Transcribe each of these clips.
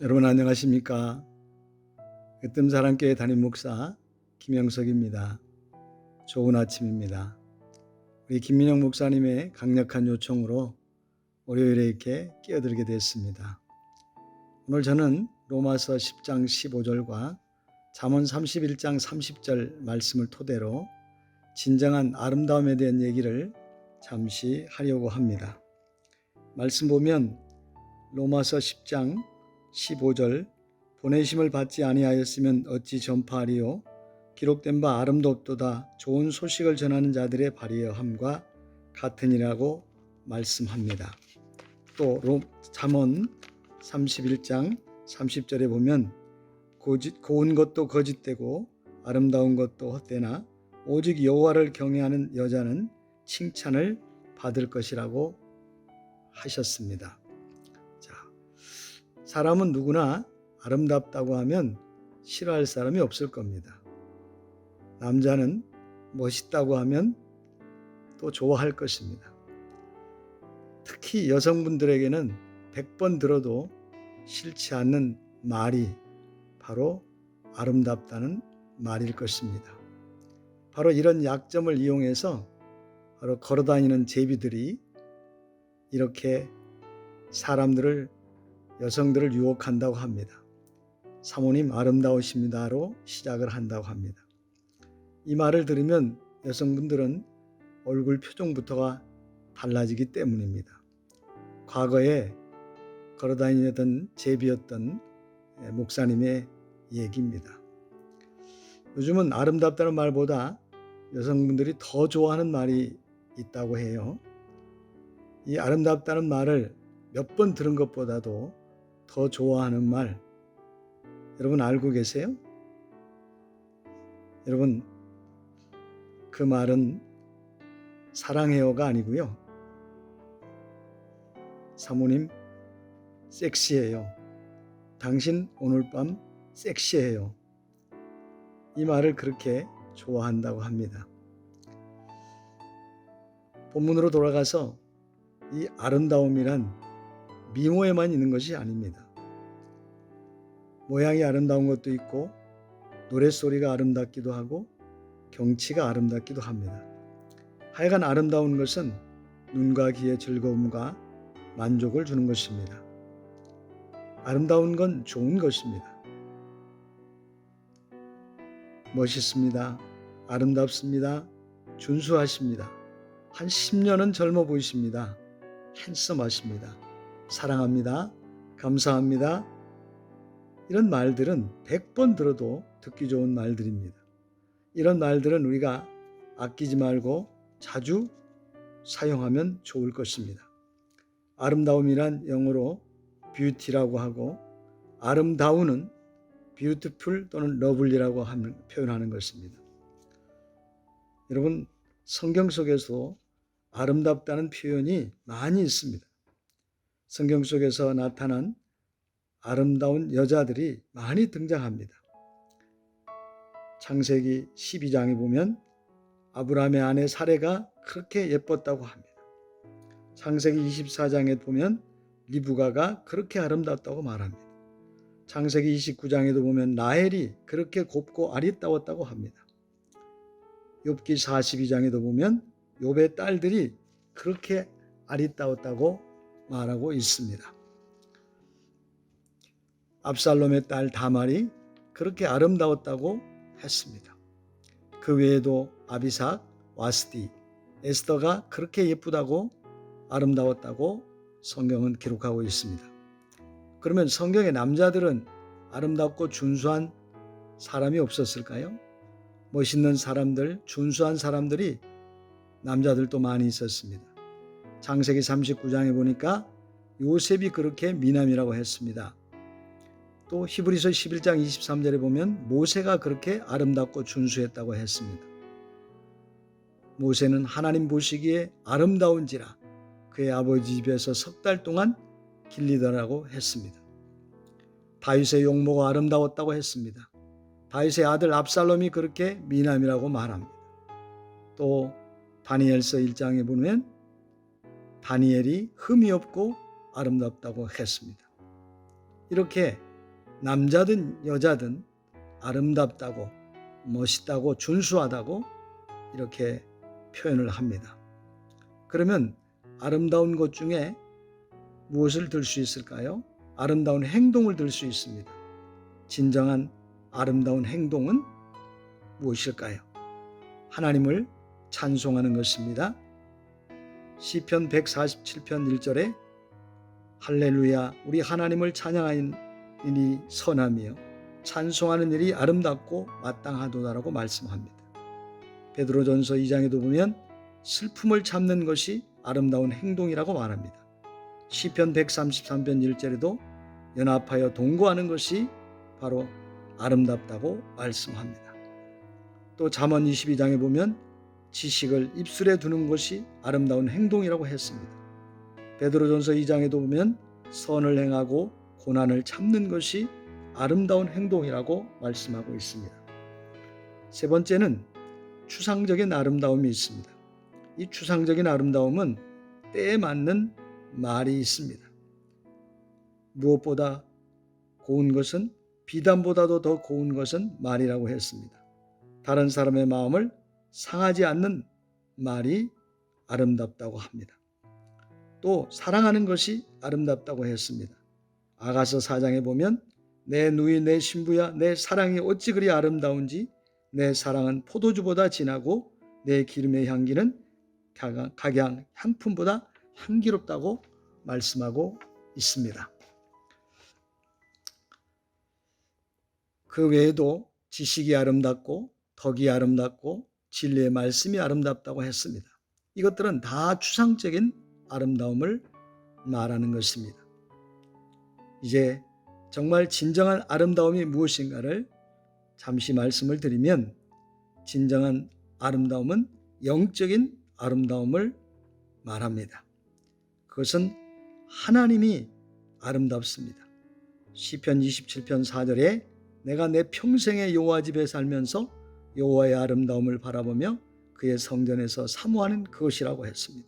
여러분 안녕하십니까? 으뜸사랑교회 담임목사 김영석입니다. 좋은 아침입니다. 우리 김민영 목사님의 강력한 요청으로 월요일에 이렇게 끼어들게 됐습니다. 오늘 저는 로마서 10장 15절과 잠언 31장 30절 말씀을 토대로 진정한 아름다움에 대한 얘기를 잠시 하려고 합니다. 말씀 보면 로마서 10장 15절 보내심을 받지 아니하였으면 어찌 전파하리요 기록된 바 아름답도다 좋은 소식을 전하는 자들의 발휘함과 같으니라고 말씀합니다. 또 잠언 31장 30절에 보면 고운 것도 거짓되고 아름다운 것도 헛되나 오직 여호와를 경외하는 여자는 칭찬을 받을 것이라고 하셨습니다. 사람은 누구나 아름답다고 하면 싫어할 사람이 없을 겁니다. 남자는 멋있다고 하면 또 좋아할 것입니다. 특히 여성분들에게는 100번 들어도 싫지 않는 말이 바로 아름답다는 말일 것입니다. 바로 이런 약점을 이용해서 바로 걸어다니는 제비들이 이렇게 여성들을 유혹한다고 합니다. 사모님 아름다우십니다로 시작을 한다고 합니다. 이 말을 들으면 여성분들은 얼굴 표정부터가 달라지기 때문입니다. 과거에 걸어다니던 제비였던 목사님의 얘기입니다. 요즘은 아름답다는 말보다 여성분들이 더 좋아하는 말이 있다고 해요. 이 아름답다는 말을 몇 번 들은 것보다도 더 좋아하는 말 여러분 알고 계세요? 여러분 그 말은 사랑해요가 아니고요. 사모님 섹시해요. 당신 오늘 밤 섹시해요. 이 말을 그렇게 좋아한다고 합니다. 본문으로 돌아가서 이 아름다움이란 미모에만 있는 것이 아닙니다. 모양이 아름다운 것도 있고 노랫소리가 아름답기도 하고 경치가 아름답기도 합니다. 하여간 아름다운 것은 눈과 귀의 즐거움과 만족을 주는 것입니다. 아름다운 건 좋은 것입니다. 멋있습니다. 아름답습니다. 준수하십니다. 한 10년은 젊어 보이십니다. 핸섬하십니다. 사랑합니다. 감사합니다. 이런 말들은 100번 들어도 듣기 좋은 말들입니다. 이런 말들은 우리가 아끼지 말고 자주 사용하면 좋을 것입니다. 아름다움이란 영어로 뷰티라고 하고 아름다우는 beautiful 또는 lovely라고 표현하는 것입니다. 여러분 성경 속에서 아름답다는 표현이 많이 있습니다. 성경 속에서 나타난 아름다운 여자들이 많이 등장합니다. 창세기 12장에 보면 아브라함의 아내 사레가 그렇게 예뻤다고 합니다. 창세기 24장에 보면 리브가가 그렇게 아름답다고 말합니다. 창세기 29장에도 보면 라헬이 그렇게 곱고 아리따웠다고 합니다. 욥기 42장에도 보면 욥의 딸들이 그렇게 아리따웠다고 말하고 있습니다. 압살롬의 딸 다말이 그렇게 아름다웠다고 했습니다. 그 외에도 아비삭, 와스디, 에스더가 그렇게 예쁘다고 아름다웠다고 성경은 기록하고 있습니다. 그러면 성경의 남자들은 아름답고 준수한 사람이 없었을까요? 멋있는 사람들, 준수한 사람들이 남자들도 많이 있었습니다. 창세기 39장에 보니까 요셉이 그렇게 미남이라고 했습니다. 또 히브리서 11장 23절에 보면 모세가 그렇게 아름답고 준수했다고 했습니다. 모세는 하나님 보시기에 아름다운지라 그의 아버지 집에서 3달 동안 길리더라고 했습니다. 다윗의 용모가 아름다웠다고 했습니다. 다윗의 아들 압살롬이 그렇게 미남이라고 말합니다. 또 다니엘서 1장에 보면 다니엘이 흠이 없고 아름답다고 했습니다. 이렇게 남자든 여자든 아름답다고, 멋있다고, 준수하다고 이렇게 표현을 합니다. 그러면 아름다운 것 중에 무엇을 들 수 있을까요? 아름다운 행동을 들 수 있습니다. 진정한 아름다운 행동은 무엇일까요? 하나님을 찬송하는 것입니다. 시편 147편 1절에 할렐루야, 우리 하나님을 찬양하는 일이 선하며 찬송하는 일이 아름답고 마땅하도다라고 말씀합니다. 베드로전서 2장에도 보면 슬픔을 참는 것이 아름다운 행동이라고 말합니다. 시편 133편 1절에도 연합하여 동거하는 것이 바로 아름답다고 말씀합니다. 또 잠언 22장에 보면 지식을 입술에 두는 것이 아름다운 행동이라고 했습니다. 베드로전서 2장에도 보면 선을 행하고 고난을 참는 것이 아름다운 행동이라고 말씀하고 있습니다. 세 번째는 추상적인 아름다움이 있습니다. 이 추상적인 아름다움은 때에 맞는 말이 있습니다. 무엇보다 고운 것은, 비단보다도 더 고운 것은 말이라고 했습니다. 다른 사람의 마음을 상하지 않는 말이 아름답다고 합니다. 또 사랑하는 것이 아름답다고 했습니다. 아가서 4장에 보면 내 누이 내 신부야, 내 사랑이 어찌 그리 아름다운지, 내 사랑은 포도주보다 진하고 내 기름의 향기는 각양 향품보다 향기롭다고 말씀하고 있습니다. 그 외에도 지식이 아름답고 덕이 아름답고 진리의 말씀이 아름답다고 했습니다. 이것들은 다 추상적인 아름다움을 말하는 것입니다. 이제 정말 진정한 아름다움이 무엇인가를 잠시 말씀을 드리면, 진정한 아름다움은 영적인 아름다움을 말합니다. 그것은 하나님이 아름답습니다. 시편 27편 4절에 내가 내 평생의 여호와 집에 살면서 여호와의 아름다움을 바라보며 그의 성전에서 사모하는 그것이라고 했습니다.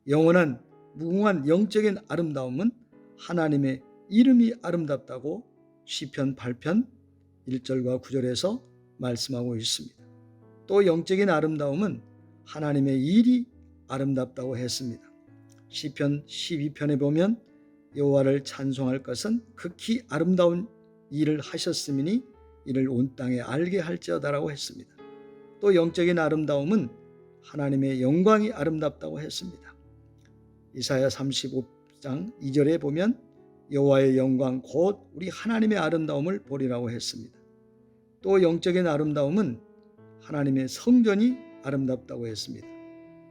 영원한 무궁한 영적인 아름다움은 하나님의 이름이 아름답다고 시편 8편 1절과 9절에서 말씀하고 있습니다. 또 영적인 아름다움은 하나님의 일이 아름답다고 했습니다. 시편 12편에 보면 여호와를 찬송할 것은 극히 아름다운 일을 하셨음이니 이를 온 땅에 알게 할지어다라고 했습니다. 또 영적인 아름다움은 하나님의 영광이 아름답다고 했습니다. 이사야 35장 2절에 보면 여호와의 영광 곧 우리 하나님의 아름다움을 보리라고 했습니다. 또 영적인 아름다움은 하나님의 성전이 아름답다고 했습니다.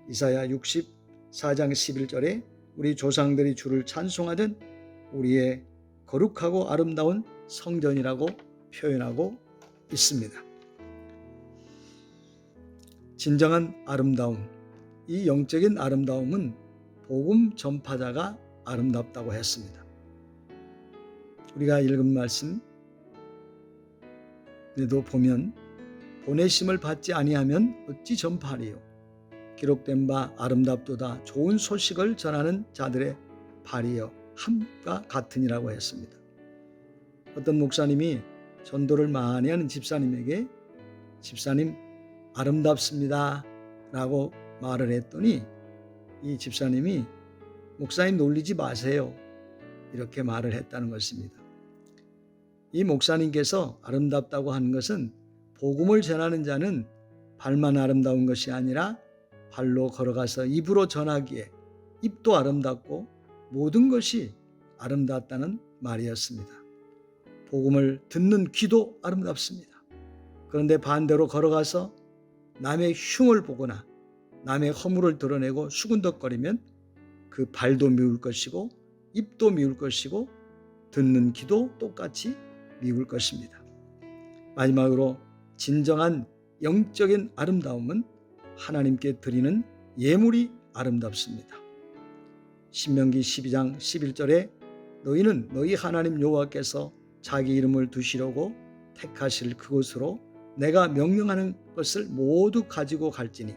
이사야 64장 11절에 우리 조상들이 주를 찬송하던 우리의 거룩하고 아름다운 성전이라고 표현하고 있습니다. 진정한 아름다움, 이 영적인 아름다움은 복음 전파자가 아름답다고 했습니다. 우리가 읽은 말씀에도 보면 보내심을 받지 아니하면 어찌 전파하리요? 기록된 바 아름답도다 좋은 소식을 전하는 자들의 발이여 함과 같으니라고 했습니다. 어떤 목사님이 전도를 많이 하는 집사님에게 집사님 아름답습니다 라고 말을 했더니 이 집사님이 목사님 놀리지 마세요 이렇게 말을 했다는 것입니다. 이 목사님께서 아름답다고 하는 것은 복음을 전하는 자는 발만 아름다운 것이 아니라 발로 걸어가서 입으로 전하기에 입도 아름답고 모든 것이 아름답다는 말이었습니다. 복음을 듣는 귀도 아름답습니다. 그런데 반대로 걸어가서 남의 흉을 보거나 남의 허물을 드러내고 수군덕거리면 그 발도 미울 것이고 입도 미울 것이고 듣는 귀도 똑같이 미울 것입니다. 마지막으로 진정한 영적인 아름다움은 하나님께 드리는 예물이 아름답습니다. 신명기 12장 11절에 너희는 너희 하나님 여호와께서 자기 이름을 두시려고 택하실 그곳으로 내가 명령하는 것을 모두 가지고 갈지니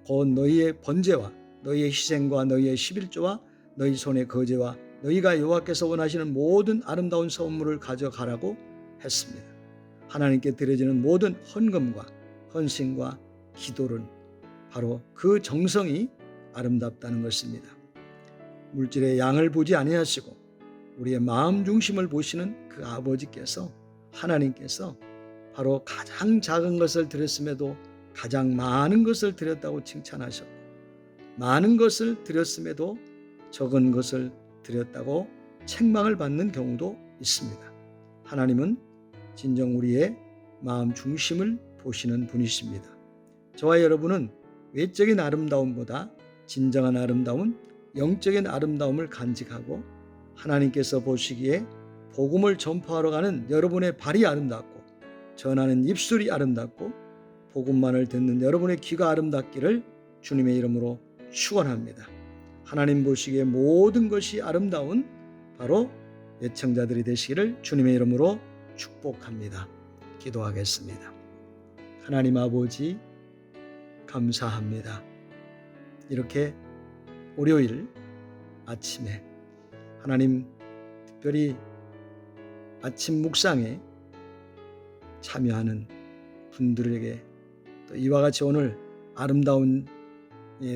곧 너희의 번제와 너희의 희생과 너희의 11조와 너희 손의 거제와 너희가 여호와께서 원하시는 모든 아름다운 선물을 가져가라고 했습니다. 하나님께 드려지는 모든 헌금과 헌신과 기도는 바로 그 정성이 아름답다는 것입니다. 물질의 양을 보지 아니하시고 우리의 마음 중심을 보시는 그 아버지께서, 하나님께서 바로 가장 작은 것을 드렸음에도 가장 많은 것을 드렸다고 칭찬하셨고, 많은 것을 드렸음에도 적은 것을 드렸다고 책망을 받는 경우도 있습니다. 하나님은 진정 우리의 마음 중심을 보시는 분이십니다. 저와 여러분은 외적인 아름다움보다 진정한 아름다운 영적인 아름다움을 간직하고, 하나님께서 보시기에 복음을 전파하러 가는 여러분의 발이 아름답고, 전하는 입술이 아름답고, 복음만을 듣는 여러분의 귀가 아름답기를 주님의 이름으로 축원합니다. 하나님 보시기에 모든 것이 아름다운 바로 애청자들이 되시기를 주님의 이름으로 축복합니다. 기도하겠습니다. 하나님 아버지, 감사합니다. 이렇게 월요일 아침에 하나님 특별히 아침 묵상에 참여하는 분들에게 또 이와 같이 오늘 아름다움에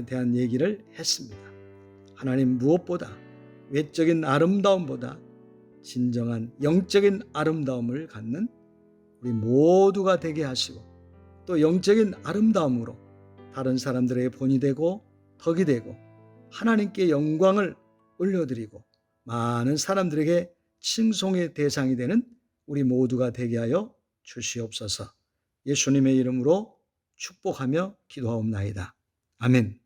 대한 얘기를 했습니다. 하나님, 무엇보다 외적인 아름다움보다 진정한 영적인 아름다움을 갖는 우리 모두가 되게 하시고, 또 영적인 아름다움으로 다른 사람들에게 본이 되고 덕이 되고 하나님께 영광을 올려드리고 많은 사람들에게 칭송의 대상이 되는 우리 모두가 되게 하여 주시옵소서. 예수님의 이름으로 축복하며 기도하옵나이다. 아멘.